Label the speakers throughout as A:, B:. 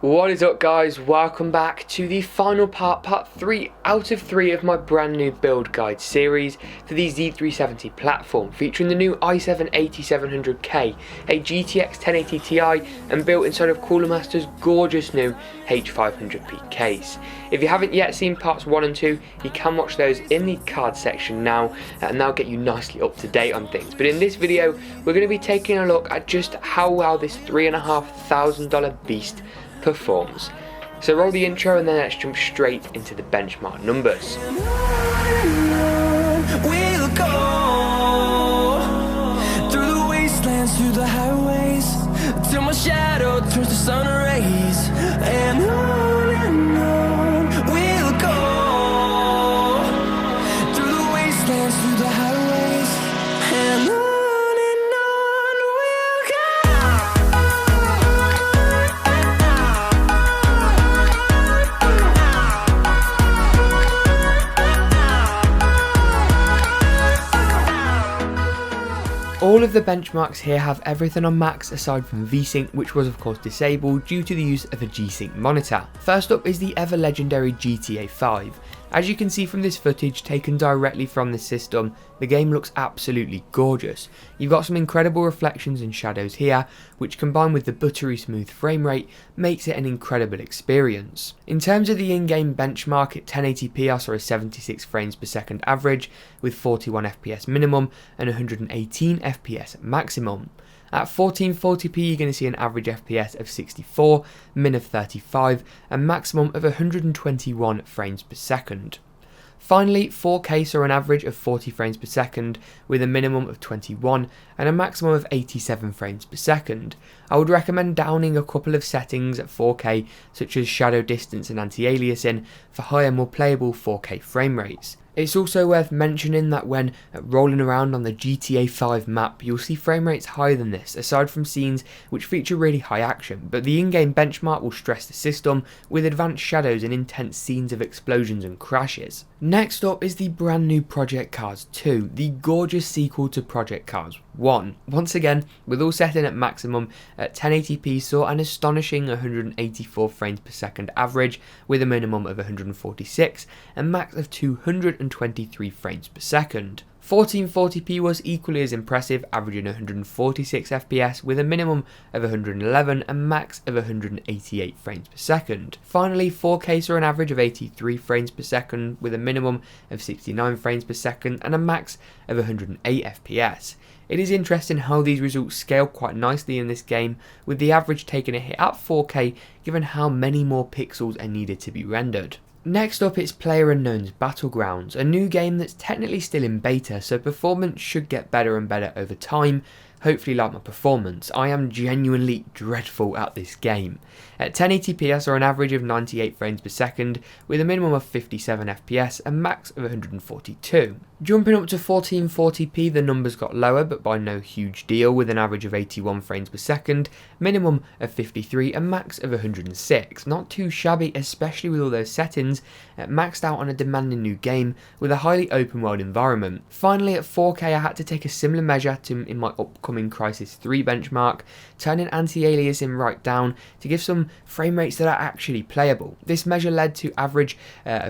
A: What is up, guys? Welcome back to the final part 3 out of 3 of my brand new build guide series for the Z370 platform, featuring the new i7-8700K, a GTX 1080 Ti, and built inside of Cooler Master's gorgeous new H500p case. If you haven't yet seen parts 1 and 2, you can watch those in the card section now, and that'll get you nicely up to date on things. But in this video, we're going to be taking a look at just how well this $3,500 beast performs. So roll the intro and then let's jump straight into the benchmark numbers.
B: We'll go through the wastelands, through the highways, till my shadow turns to sun rays, and on we'll go through the wastelands, through the highways, and on.
A: All of the benchmarks here have everything on max aside from VSync, which was of course disabled due to the use of a G-Sync monitor. First up is the ever legendary GTA 5. As you can see from this footage taken directly from the system, the game looks absolutely gorgeous. You've got some incredible reflections and shadows here, which combined with the buttery smooth frame rate makes it an incredible experience. In terms of the in-game benchmark at 1080p, I saw a 76 frames per second average with 41 FPS minimum and 118 FPS maximum. At 1440p you're going to see an average FPS of 64, min of 35 and maximum of 121 frames per second. Finally, 4K saw an average of 40 frames per second with a minimum of 21 and a maximum of 87 frames per second. I would recommend downing a couple of settings at 4K such as shadow distance and anti-aliasing for higher, more playable 4K frame rates. It's also worth mentioning that when rolling around on the GTA 5 map, you'll see frame rates higher than this, aside from scenes which feature really high action, but the in-game benchmark will stress the system with advanced shadows and intense scenes of explosions and crashes. Next up is the brand new Project Cars 2, the gorgeous sequel to Project Cars 1. Once again, with all set in at maximum at 1080p, saw an astonishing 184 frames per second average with a minimum of 146 and max of 223 frames per second. 1440p was equally as impressive, averaging 146 FPS with a minimum of 111 and max of 188 frames per second. Finally, 4K saw an average of 83 frames per second with a minimum of 69 frames per second and a max of 108 FPS. It is interesting how these results scale quite nicely in this game, with the average taking a hit at 4K given how many more pixels are needed to be rendered. Next up, it's PlayerUnknown's Battlegrounds, a new game that's technically still in beta, so performance should get better and better over time. Hopefully like my performance. I am genuinely dreadful at this game. At 1080p I saw an average of 98 frames per second with a minimum of 57 FPS and max of 142. Jumping up to 1440p the numbers got lower, but by no huge deal, with an average of 81 frames per second, minimum of 53 and max of 106. Not too shabby, especially with all those settings, maxed out on a demanding new game with a highly open world environment. Finally, at 4K I had to take a similar measure to in my upcoming Crysis III benchmark, turning anti-aliasing right down to give some frame rates that are actually playable. This measure led to average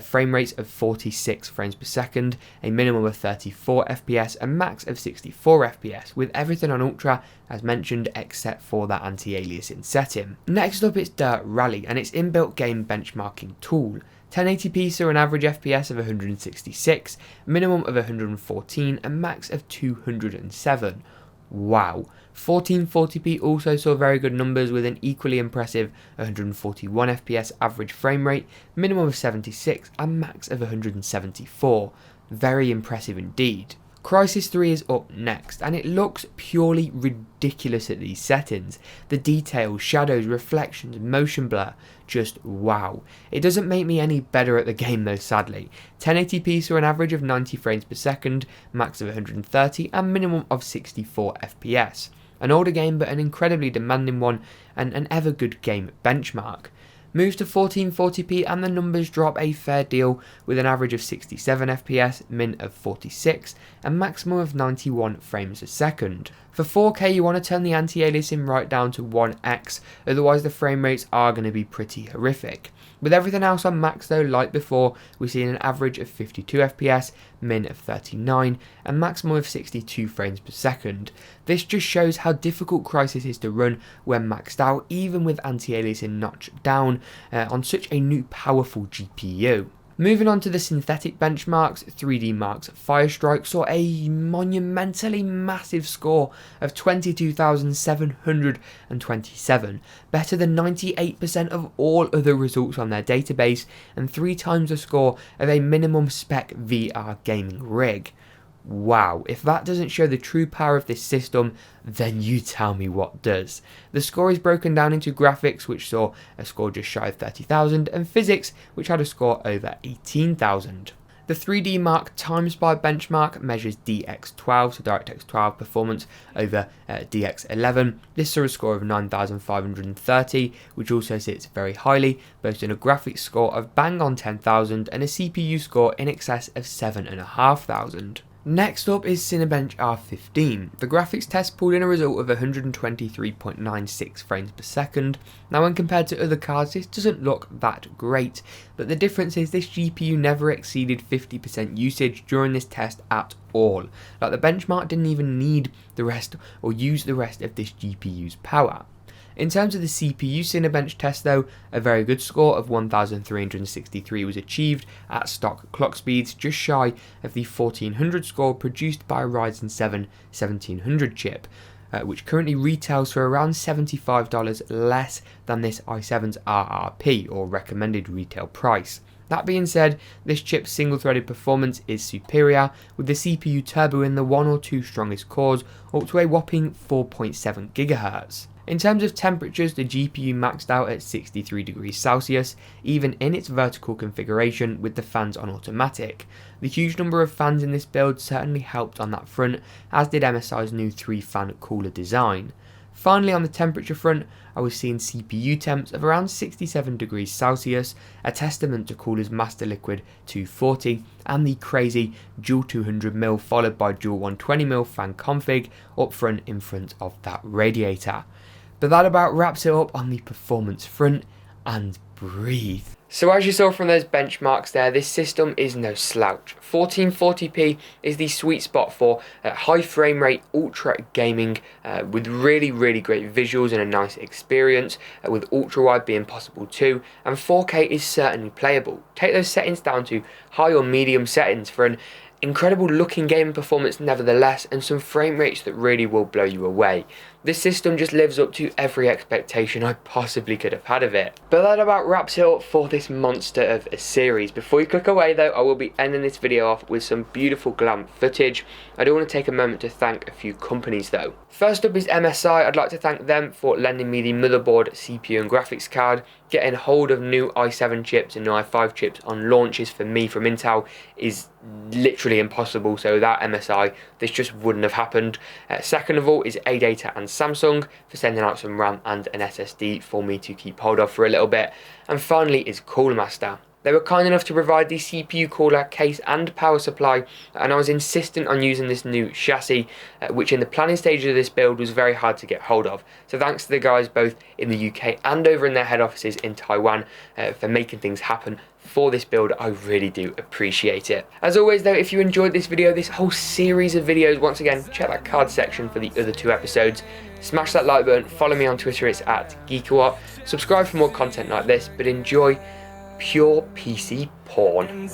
A: frame rates of 46 frames per second, a minimum of 34 FPS and max of 64 FPS, with everything on ultra as mentioned except for that anti-aliasing setting. Next up, it's Dirt Rally and its inbuilt game benchmarking tool. 1080p saw an average FPS of 166, minimum of 114 and max of 207. Wow. 1440p also saw very good numbers with an equally impressive 141 FPS average frame rate, minimum of 76 and max of 174. Very impressive indeed. Crysis III is up next, and it looks purely ridiculous at these settings. The details, shadows, reflections, motion blur, just wow. It doesn't make me any better at the game though, sadly. 1080p saw an average of 90 frames per second, max of 130 and minimum of 64 FPS. An older game but an incredibly demanding one and an ever good game benchmark. Moves to 1440p and the numbers drop a fair deal, with an average of 67 FPS, min of 46, and maximum of 91 frames a second. For 4K you want to turn the anti-aliasing right down to 1x, otherwise the frame rates are going to be pretty horrific. With everything else on max though, like before, we're seeing an average of 52 FPS, min of 39, and maximum of 62 frames per second. This just shows how difficult Crysis is to run when maxed out, even with anti-aliasing notched down on such a new powerful GPU. Moving on to the synthetic benchmarks, 3D Mark's Firestrike saw a monumentally massive score of 22,727, better than 98% of all other results on their database, and 3 times the score of a minimum spec VR gaming rig. Wow, if that doesn't show the true power of this system, then you tell me what does. The score is broken down into graphics, which saw a score just shy of 30,000, and physics, which had a score over 18,000. The 3D Mark TimeSpy benchmark measures DX12, so DirectX 12 performance over DX11. This saw a score of 9,530, which also sits very highly, boasting a graphics score of bang on 10,000 and a CPU score in excess of 7,500. Next up is Cinebench R15. The graphics test pulled in a result of 123.96 frames per second. Now when compared to other cards this doesn't look that great, but the difference is this GPU never exceeded 50% usage during this test at all. Like the benchmark didn't even need the rest or use the rest of this GPU's power. In terms of the CPU Cinebench test though, a very good score of 1,363 was achieved at stock clock speeds, just shy of the 1400 score produced by a Ryzen 7 1700 chip, which currently retails for around $75 less than this i7's RRP, or recommended retail price. That being said, this chip's single-threaded performance is superior, with the CPU turboing the 1 or 2 strongest cores up to a whopping 4.7 GHz. In terms of temperatures, the GPU maxed out at 63 degrees Celsius, even in its vertical configuration with the fans on automatic. The huge number of fans in this build certainly helped on that front, as did MSI's new 3-fan cooler design. Finally, on the temperature front, I was seeing CPU temps of around 67 degrees Celsius, a testament to Cooler's MasterLiquid 240 and the crazy dual 200mm followed by dual 120mm fan config up front in front of that radiator. But that about wraps it up on the performance front, and breathe. So as you saw from those benchmarks there, this system is no slouch. 1440p is the sweet spot for high frame rate ultra gaming with really great visuals and a nice experience, with ultra wide being possible too, and 4K is certainly playable. Take those settings down to high or medium settings for an incredible looking gaming performance nevertheless, and some frame rates that really will blow you away. This system just lives up to every expectation I possibly could have had of it. But that about wraps it up for this monster of a series. Before you click away though, I will be ending this video off with some beautiful glam footage. I do want to take a moment to thank a few companies though. First up is MSI. I'd like to thank them for lending me the motherboard, CPU and graphics card. Getting hold of new i7 chips and new i5 chips on launches for me from Intel is literally impossible, so without MSI this just wouldn't have happened. Second of all is ADATA and Samsung for sending out some RAM and an SSD for me to keep hold of for a little bit. And finally is Cooler Master. They were kind enough to provide the CPU cooler, case and power supply, and I was insistent on using this new chassis, which in the planning stage of this build was very hard to get hold of. So thanks to the guys both in the UK and over in their head offices in Taiwan for making things happen for this build. I really do appreciate it. As always though, if you enjoyed this video, this whole series of videos, once again check that card section for the other 2 episodes. Smash that like button, follow me on Twitter, it's at GeekaWhat. Subscribe for more content like this, but enjoy pure PC porn.